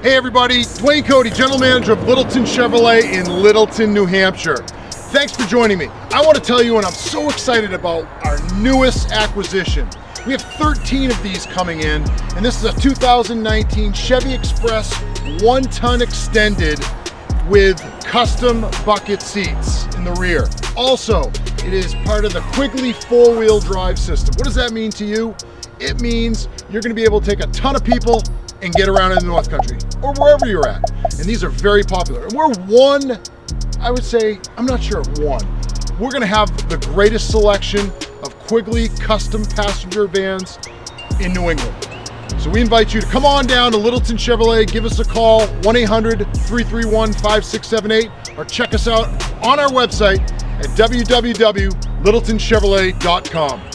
Hey everybody, Dwayne Cody, General Manager of Littleton Chevrolet in Littleton, New Hampshire. Thanks for joining me. I want to tell you, and I'm so excited about our newest acquisition. We have 13 of these coming in, and this is a 2019 Chevy Express 1-ton extended with custom bucket seats in the rear. Also, it is part of the Quigley 4-wheel drive system. What does that mean to you? It means you're going to be able to take a ton of people and get around in the North Country or wherever you're at. And these are very popular. And we're one, I would say, I'm not sure of one. We're gonna have the greatest selection of Quigley custom passenger vans in New England. So we invite you to come on down to Littleton Chevrolet, give us a call, 1-800-331-5678, or check us out on our website at www.littletonchevrolet.com.